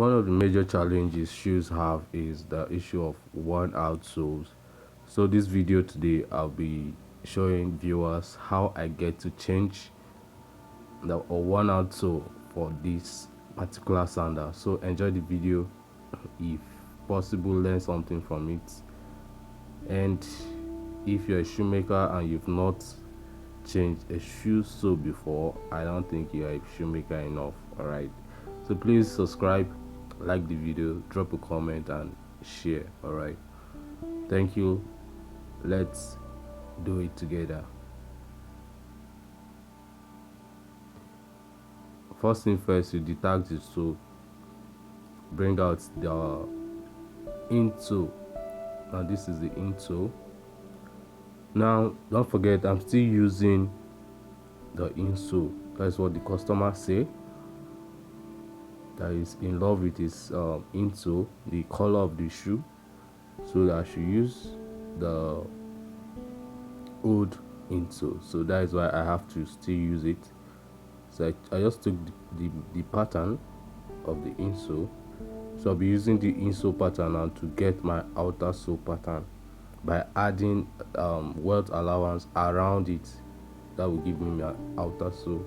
One of the major challenges shoes have is the issue of worn out soles. So this video today I'll be showing viewers how I get to change the worn out sole for this particular sandal. So enjoy the video. If possible, learn something from it. And if you're a shoemaker and you've not changed a shoe sole before, I don't think you're a shoemaker enough. Alright, so please subscribe, like the video, drop a comment and share. Alright, thank you. Let's do it together. First thing first, you detach the sole, bring out the insole. Now this is the insole. Now don't forget, I'm still using the insole. That's what the customer say, that is in love with his insole, the color of the shoe, so that I should use the old insole. So that is why I have to still use it. So I just took the pattern of the insole. So I'll be using the insole pattern now to get my outer sole pattern by adding welt allowance around it. That will give me my outer sole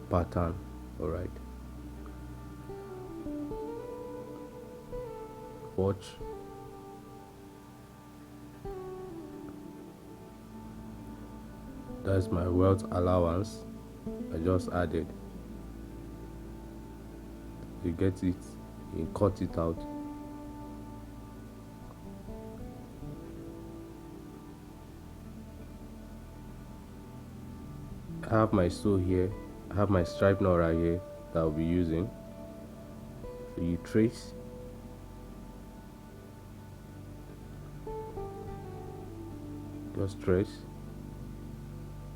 pattern. Alright, watch. That's my welt allowance I just added. You get it, you cut it out. I have my sole here, I have my stripe knot right here that I'll be using. So you trace, just trace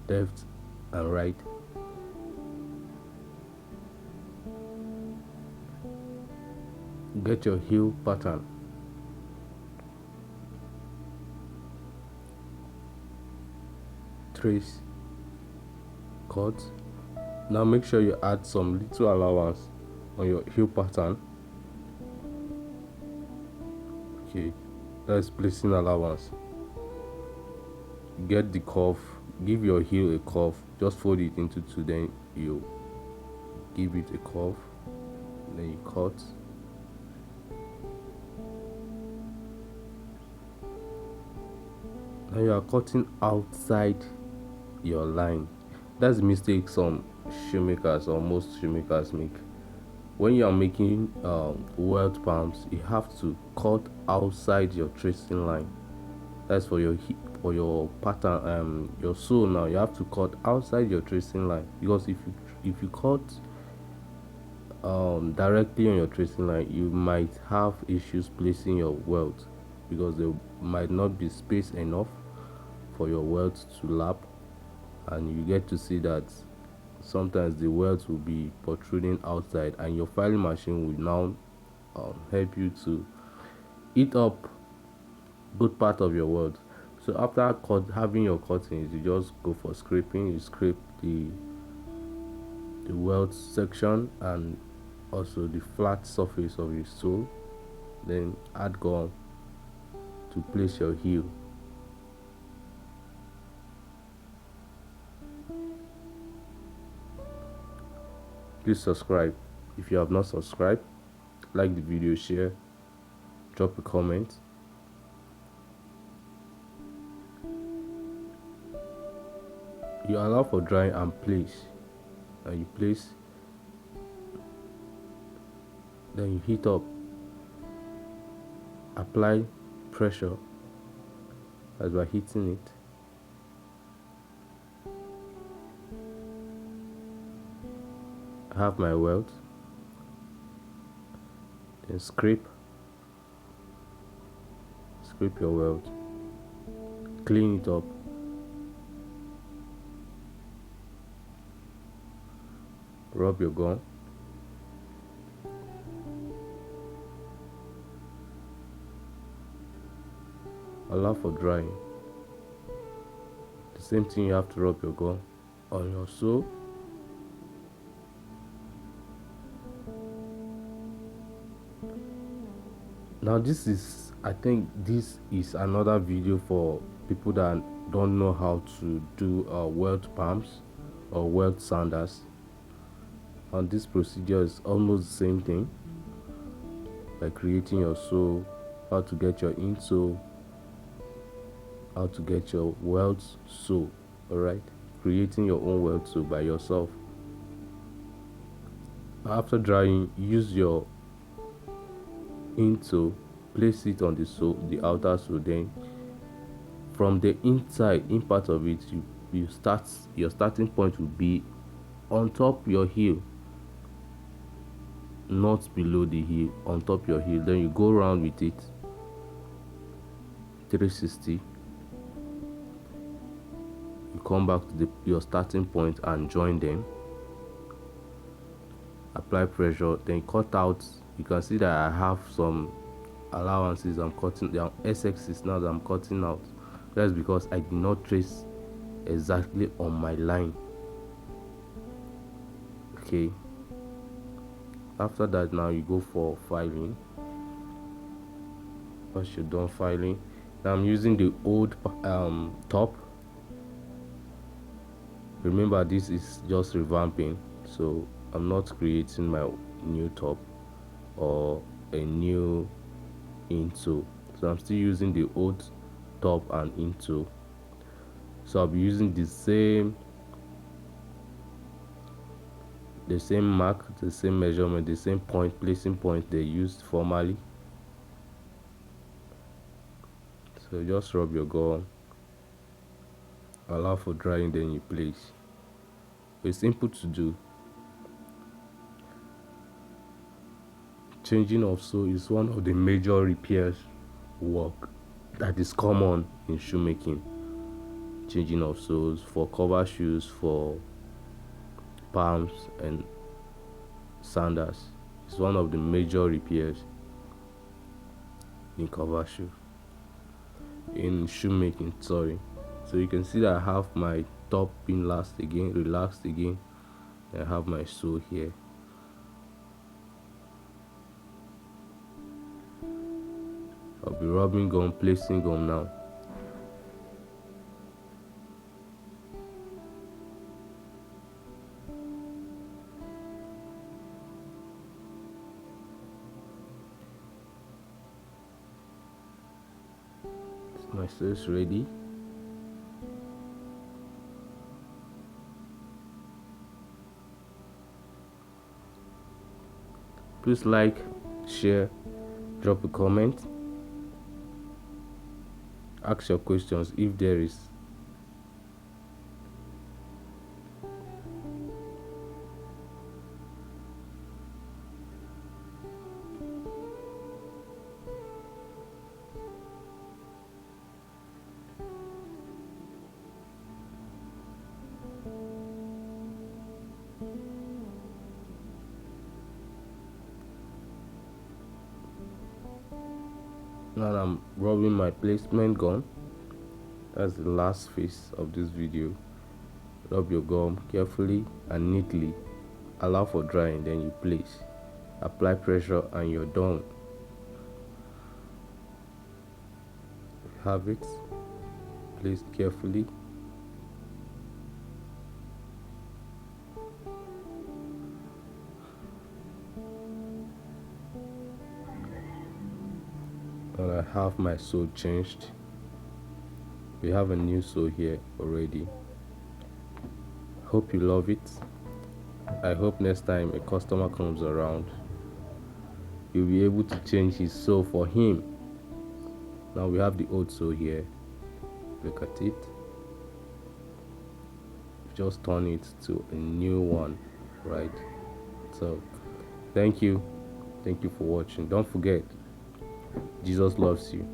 left and right. Get your heel pattern. Trace, cut. Now make sure you add some little allowance on your heel pattern. Okay, that's placing allowance. Get the curve, give your heel a curve, just fold it into two, then you give it a curve, then you cut. Now you are cutting outside your line. That's the mistake some shoemakers or most shoemakers make. When you are making welt palms, you have to cut outside your tracing line. That's for your pattern, your sole. Now you have to cut outside your tracing line, because if you cut directly on your tracing line, you might have issues placing your welt, because there might not be space enough for your welt to lap, and you get to see that sometimes the welt will be protruding outside, and your filing machine will now help you to eat up good part of your welt. So after having your cuttings, you just go for scraping. You scrape the welt section and also the flat surface of your sole, then add gum to place your heel. Please subscribe if you have not subscribed, like the video, share, drop a comment. You allow for drying and place, and you place, then you heat up, apply pressure as we're heating it. I have my welt, then scrape your welt, clean it up, rub your gum, allow for drying. The same thing, you have to rub your gum on your sole. Now I think this is another video for people that don't know how to do welt palms or welt sanders. And this procedure is almost the same thing, by creating your sole, how to get your insole, how to get your welt sole. All right, creating your own welt sole by yourself. After drying, use your insole, place it on the sole, the outer sole. Then from the inside, in part of it, you start, your starting point will be on top your heel, not below the heel, on top your heel. Then you go around with it 360. You come back to your starting point and join them. Apply pressure, then cut out. You can see that I have some allowances. I'm cutting down SXs now that I'm cutting out. That's because I did not trace exactly on my line. Okay, after that, now you go for filing. Once you're done filing, now I'm using the old top. Remember, this is just revamping, so I'm not creating my new top or a new insole. So I'm still using the old top and insole. So I'll be using the same mark, the same measurement, the same placing point they used formerly. So just rub your gum, allow for drying, then you place. It's simple to do. Changing of sole is one of the major repairs work that is common in shoemaking. Changing of soles for cover shoes, for palms and sanders is one of the major repairs in cover shoe, in shoemaking, sorry. So you can see that I have my top being relaxed again. I have my sole here. I'll be rubbing gum, placing gum now. My sole is ready. Please like, share, drop a comment, ask your questions if there is. Now I'm rubbing my placement gum. That's the last phase of this video. Rub your gum carefully and neatly. Allow for drying, then you place. Apply pressure and you're done. Have it. Place carefully. And I have my sole changed. We have a new sole here already. Hope you love it. I hope next time a customer comes around, you'll be able to change his sole for him. Now we have the old sole here. Look at it. Just turn it to a new one, right? So thank you for watching. Don't forget, Jesus loves you.